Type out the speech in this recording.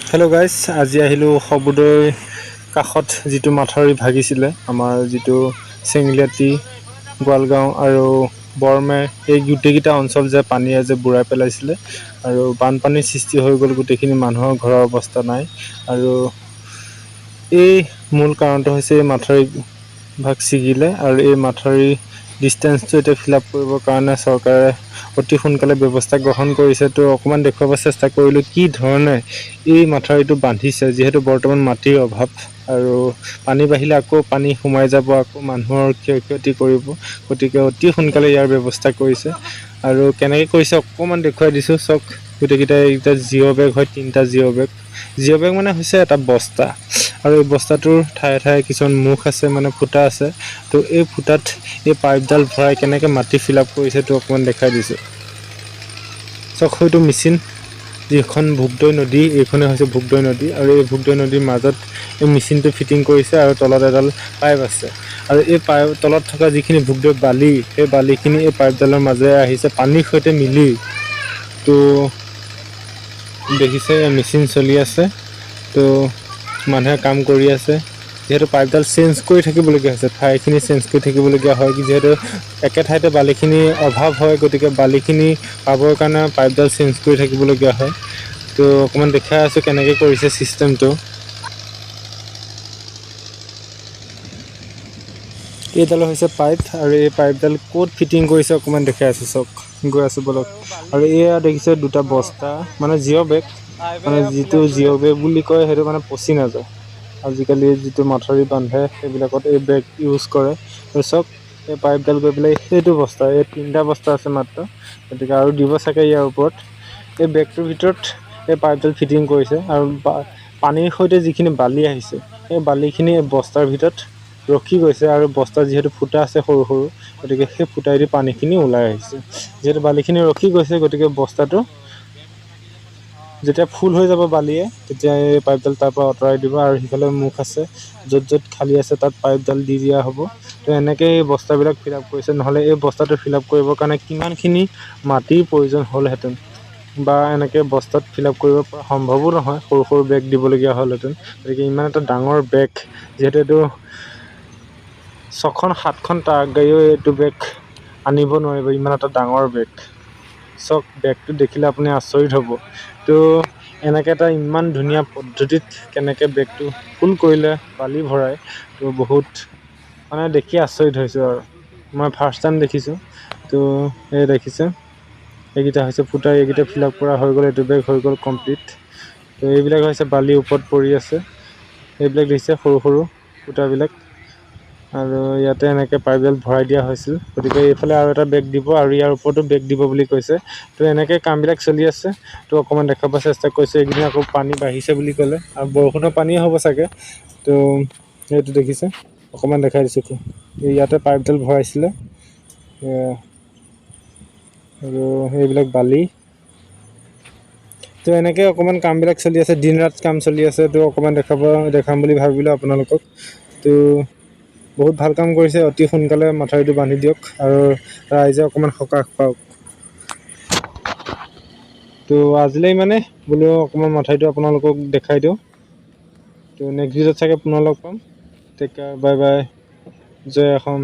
Hello' guys, আজি আহিলোঁ সৰ্বদৈ কাষত যিটো মাথাউৰি ভাগিছিলে, আমাৰ যিটো চেঙিলতী, গোৱালগাঁও আৰু বৰমে, এই গোটেইকেইটা অঞ্চল যে পানীয়ে যে বুঢ়াই পেলাইছিলে আৰু বানপানীৰ সৃষ্টি হৈ গ'ল। গোটেইখিনি মানুহৰ ঘৰৰ অৱস্থা নাই আৰু এই মূল কাৰণটো হৈছে এই মাথাউৰি ভাগ ছিগিলে আৰু এই মাথাউৰি ডিষ্টেঞ্চটো এতিয়া ফিল আপ কৰিবৰ কাৰণে চৰকাৰে অতি সোনকালে ব্যৱস্থা গ্ৰহণ কৰিছে। তো অকণমান দেখুৱাব চেষ্টা কৰিলোঁ কি ধৰণে এই মাথাউৰিটো বান্ধিছে, যিহেতু বৰ্তমান মাটিৰ অভাৱ আৰু পানী বাঢ়িলে আকৌ পানী সোমাই যাব, আকৌ মানুহৰ ক্ষয় ক্ষতি কৰিব। গতিকে অতি সোনকালে ইয়াৰ ব্যৱস্থা কৰিছে আৰু কেনেকৈ কৰিছে অকণমান দেখুৱাই দিছোঁ। চাওক, গোটেইকেইটাই এতিয়া জিঅ' বেগ হয়, 3টা জিঅ' বেগ মানে হৈছে এটা বস্তা আৰু এই বস্তাটোৰ ঠায়ে ঠায়ে কিছুমান মুখ আছে, মানে ফুটা আছে। তো এই ফুটাত এই পাইপডাল ভৰাই কেনেকৈ মাটি ফিল আপ কৰিছে তো অকণমান দেখাই দিছোঁ। চাওক, হয়তো মেচিন যিখন ভোগদৈ নদী, এইখনে হৈছে ভোগদৈ নদী আৰু এই ভোগদৈ নদীৰ মাজত এই মেচিনটো ফিটিং কৰিছে আৰু তলত এডাল পাইপ আছে আৰু এই পাইপ তলত থকা যিখিনি ভোগদৈ বালি, সেই বালিখিনি এই পাইপডালৰ মাজেৰে আহিছে পানীৰ সৈতে মিলি। তো দেখিছে মেচিন চলি আছে, তো মানুহে কাম কৰি আছে। যিহেতু পাইপডাল চেঞ্জ কৰি থাকিবলগীয়া হৈছে, ঠাইখিনি চেঞ্জ কৰি থাকিবলগীয়া হয়, যিহেতু একে ঠাইতে বালিখিনিৰ অভাৱ হয়। গতিকে বালিখিনি পাবৰ কাৰণে পাইপডাল চেঞ্জ কৰি থাকিবলগীয়া হয়। তো অকণমান দেখাই আছোঁ কেনেকৈ কৰিছে ছিষ্টেমটো। এইডাল হৈছে পাইপ আৰু এই পাইপডাল ক'ত ফিটিং কৰিছে অকণমান দেখাই আছোঁ। চাওক, গৈ আছোঁ বলক। আৰু এয়া দেখিছে দুটা বস্তা, মানে জিঅ' বেগ, মানে যিটো জিঅ' বেগ বুলি কয় সেইটো মানে পচি নাযায়। আজিকালি যিটো মাথাউৰি বান্ধে সেইবিলাকত এই বেগ ইউজ কৰে। আৰু চাওক, এই পাইপডাল গৈ পেলাই সেইটো বস্তা, এই 3টা বস্তা আছে মাত্ৰ, গতিকে আৰু দিব চাগে ইয়াৰ ওপৰত। এই বেগটোৰ ভিতৰত এই পাইপডাল ফিটিং কৰিছে আৰু পানীৰ সৈতে যিখিনি বালি আহিছে, সেই বালিখিনি বস্তাৰ ভিতৰত ৰখি গৈছে আৰু বস্তা যিহেতু ফুটা আছে সৰু সৰু, গতিকে সেই ফুটাইদি পানীখিনি ওলাই আহিছে। যিহেতু বালিখিনি ৰখি গৈছে, গতিকে বস্তাটো যেতিয়া ফুল হৈ যাব বালিয়ে, তেতিয়া এই পাইপডাল তাৰ পৰা আঁতৰাই দিব আৰু সিফালে মুখ আছে, য'ত য'ত খালী আছে তাত পাইপডাল দি দিয়া হ'ব। তো এনেকৈ এই বস্তাবিলাক ফিল আপ কৰিছে, নহ'লে এই বস্তাটো ফিল আপ কৰিবৰ কাৰণে কিমানখিনি মাটিৰ প্ৰয়োজন হ'লহেঁতেন, বা এনেকৈ বস্তাত ফিল আপ কৰিব পৰা সম্ভৱো নহয়, সৰু সৰু বেগ দিবলগীয়া হ'লহেঁতেন। গতিকে ইমান এটা ডাঙৰ বেগ, যিহেতু এইটো 6খন 7খন ট্ৰাক গাড়ীও এইটো বেগ আনিব নোৱাৰিব, ইমান এটা ডাঙৰ বেগ। চাওক, বেগটো দেখিলে আপুনি আচৰিত হ'ব। তো এনেকৈ এটা ইমান ধুনীয়া পদ্ধতিত কেনেকৈ বেগটো ফুল কৰিলে বালি ভৰাই, তো বহুত মানে দেখি আচৰিত হৈছোঁ আৰু মই ফাৰ্ষ্ট টাইম দেখিছোঁ। তো এই দেখিছে, এইকেইটা হৈছে ফুটা, এইকেইটা ফিল আপ কৰা হৈ গ'ল, এইটো বেগ হৈ গ'ল কমপ্লিট। তো এইবিলাক হৈছে বালিৰ ওপৰত পৰি আছে, এইবিলাক দেখিছে সৰু সৰু ফুটাবিলাক, আৰু ইয়াতে এনেকৈ পাইপডাল ভৰাই দিয়া হৈছিল। গতিকে এইফালে আৰু এটা বেগ দিব আৰু ইয়াৰ ওপৰতো বেগ দিব বুলি কৈছে। তো এনেকৈ কামবিলাক চলি আছে। তো অকণমান দেখাব চেষ্টা কৰিছোঁ। এইকেইদিন আকৌ পানী বাঢ়িছে বুলি ক'লে আৰু বৰষুণৰ পানীয়ে হ'ব চাগে। তো সেইটো দেখিছে, অকণমান দেখাই দিছোঁ। ইয়াতে পাইপডাল ভৰাইছিলে আৰু সেইবিলাক বালি। তো এনেকৈ অকণমান কামবিলাক চলি আছে, দিন ৰাত কাম চলি আছে। তো অকণমান দেখাম বুলি ভাবিলোঁ আপোনালোকক। তো বহুত ভাল কাম কৰিছে, অতি সোনকালে মাথাউৰিটো বান্ধি দিয়ক আৰু ৰাইজে অকণমান সকাহ পাওক। তো আজিলৈ মানে বোলো অকণমান মাথাউৰিটো আপোনালোকক দেখাই দিওঁ। তো নেক্সট ভিডিঅ'ত চাগে পুনৰ লগ পাম। টেক কেয়াৰ, বাই বাই, জয় অসম।